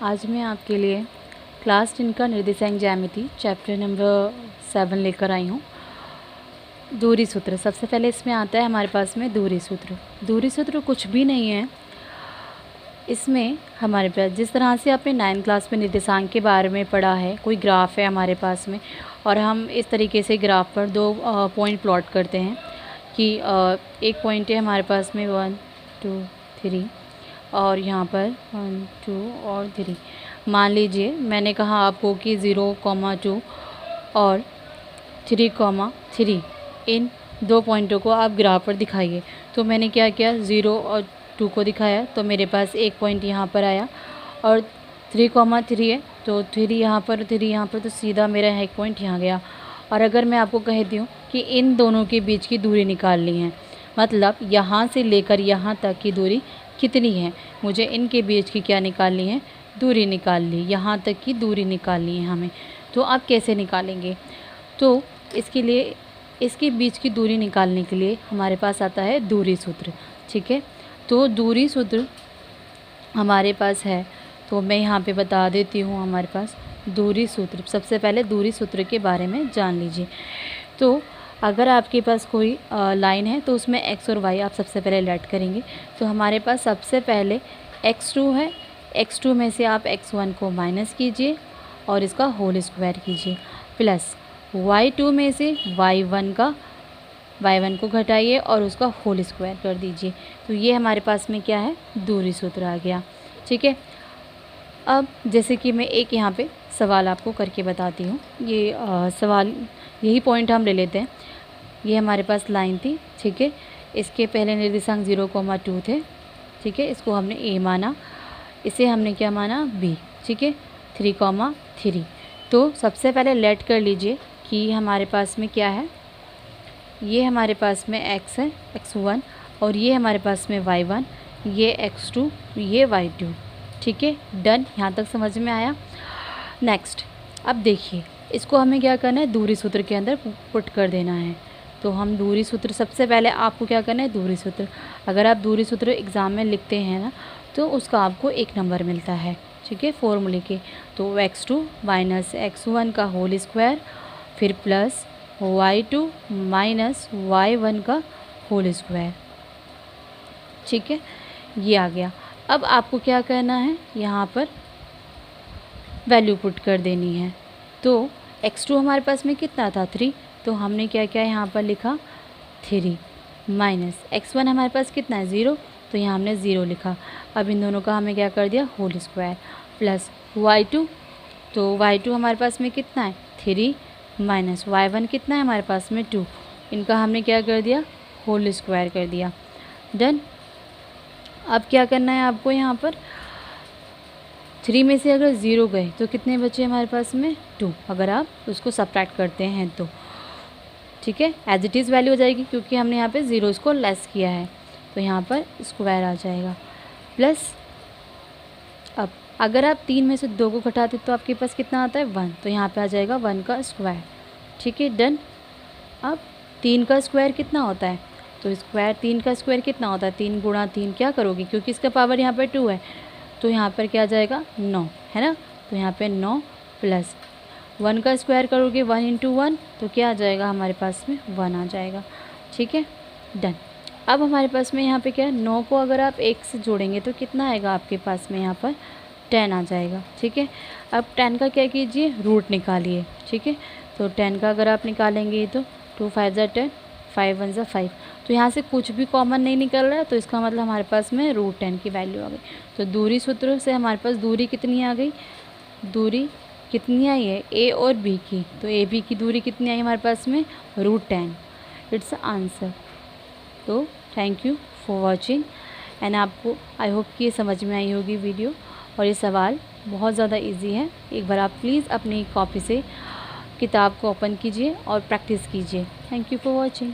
आज मैं आपके लिए क्लास 10 का निर्देशांक ज्यामिति चैप्टर नंबर 7 लेकर आई हूँ। दूरी सूत्र। सबसे पहले इसमें आता है हमारे पास में दूरी सूत्र। दूरी सूत्र कुछ भी नहीं है, इसमें हमारे पास जिस तरह से आपने 9th क्लास में निर्देशांक के बारे में पढ़ा है, कोई ग्राफ है हमारे पास में और हम इस तरीके से ग्राफ पर दो पॉइंट प्लॉट करते हैं कि एक पॉइंट है हमारे पास में 1 2 3 और यहाँ पर 1 2 और 3। मान लीजिए मैंने कहा आपको कि 0, 2 और 3, इन दो पॉइंटों को आप ग्राफ पर दिखाइए। तो मैंने क्या किया, 0 और 2 को दिखाया तो मेरे पास एक पॉइंट यहाँ पर आया और 3, 3 है तो 3 यहाँ पर, 3 यहाँ पर, तो सीधा मेरा एक पॉइंट यहाँ गया। और अगर मैं आपको कहती हूँ कि इन दोनों के बीच की दूरी निकालनी है, मतलब यहाँ से लेकर यहाँ तक की दूरी कितनी है, मुझे इनके बीच की क्या निकालनी है, दूरी निकालनी, यहाँ तक की दूरी निकालनी है हमें। तो आप कैसे निकालेंगे? तो इसके लिए इसके बीच की दूरी निकालने के लिए हमारे पास आता है दूरी सूत्र। ठीक है, तो दूरी सूत्र हमारे पास है, तो मैं यहाँ पे बता देती हूँ हमारे पास दूरी सूत्र। सबसे पहले दूरी सूत्र के बारे में जान लीजिए। तो अगर आपके पास कोई लाइन है तो उसमें x और y आप सबसे पहले लेट करेंगे। तो हमारे पास सबसे पहले x2 है, x2 में से आप x1 को माइनस कीजिए और इसका होल स्क्वायर कीजिए, प्लस y2 में से y1 को घटाइए और उसका होल स्क्वायर कर दीजिए। तो ये हमारे पास में क्या है, दूरी सूत्र आ गया। ठीक है, अब जैसे कि मैं एक यहाँ पे सवाल आपको करके बताती हूँ। ये सवाल यही पॉइंट हम ले लेते हैं। ये हमारे पास लाइन थी, ठीक है, इसके पहले निर्देशांक 0, 2 थे। ठीक है, इसको हमने a माना, इसे हमने क्या माना, b। ठीक है, 3, 3। तो सबसे पहले लेट कर लीजिए कि हमारे पास में क्या है, ये हमारे पास में x है, x1, और ये हमारे पास में y1, ये x2, ये y2। ठीक है, डन। यहाँ तक समझ में आया। नेक्स्ट, अब देखिए इसको हमें क्या करना है, दूरी सूत्र के अंदर पुट कर देना है। तो हम दूरी सूत्र, सबसे पहले आपको क्या करना है, दूरी सूत्र। अगर आप दूरी सूत्र एग्ज़ाम में लिखते हैं ना तो उसका आपको 1 नंबर मिलता है। ठीक है, फॉर्मूले के। तो x2 माइनस x1 का होल स्क्वायर, फिर प्लस y2 माइनस y1 का होल स्क्वायर। ठीक है, ये आ गया। अब आपको क्या करना है, यहाँ पर वैल्यू पुट कर देनी है। तो x2 हमारे पास में कितना था, 3, तो हमने क्या किया, यहाँ पर लिखा 3 माइनस x1 हमारे पास कितना है, 0, तो यहाँ हमने 0 लिखा। अब इन दोनों का हमें क्या कर दिया, होल स्क्वायर, प्लस y2, तो y2 हमारे पास में कितना है, 3 माइनस y1 कितना है हमारे पास में, 2, इनका हमने क्या कर दिया, होल स्क्वायर कर दिया। डन। अब क्या करना है आपको, यहाँ पर 3 में से अगर 0 गए तो कितने बचे हमारे पास में, 2, अगर आप उसको सब्ट्रैक्ट करते हैं तो। ठीक है, एज इट इज़ वैल्यू हो जाएगी क्योंकि हमने यहाँ पे 0 को लेस किया है, तो यहाँ पर स्क्वायर आ जाएगा, प्लस अब अगर आप 3 में से 2 को घटाते तो आपके पास कितना आता है, 1, तो यहाँ पे आ जाएगा 1 का स्क्वायर। ठीक है, डन। अब 3 का स्क्वायर कितना होता है, तो स्क्वायर 3 का स्क्वायर कितना होता है, 3 गुणा 3 क्या करोगे, क्योंकि इसका पावर यहाँ पर 2 है, तो यहाँ पर क्या आ जाएगा, 9, है ना। तो यहाँ पे 9 प्लस 1 का स्क्वायर करोगे, 1 इंटू 1, तो क्या आ जाएगा हमारे पास में, 1 आ जाएगा। ठीक है, डन। अब हमारे पास में यहाँ पे क्या है, 9 को अगर आप 1 से जोड़ेंगे तो कितना आएगा आपके पास में, यहाँ पर 10 आ जाएगा। ठीक है, अब 10 का क्या कीजिए, रूट निकालिए। ठीक है, तो 10 का अगर आप निकालेंगे तो 2 5 ज़ा 10, 5 1 ज़ा 5, तो यहाँ से कुछ भी कॉमन नहीं निकल रहा है, तो इसका मतलब हमारे पास में √10 की वैल्यू आ गई। तो दूरी सूत्र से हमारे पास दूरी कितनी आ गई, दूरी कितनी आई है, ए और बी की, तो ए बी की दूरी कितनी आई हमारे पास में, √10। It's answer. तो thank you for watching and आपको आई होप कि ये समझ में आई होगी वीडियो, और ये सवाल बहुत ज़्यादा इजी है। एक बार आप प्लीज़ अपनी कॉपी से किताब को ओपन कीजिए और प्रैक्टिस कीजिए। Thank you for watching.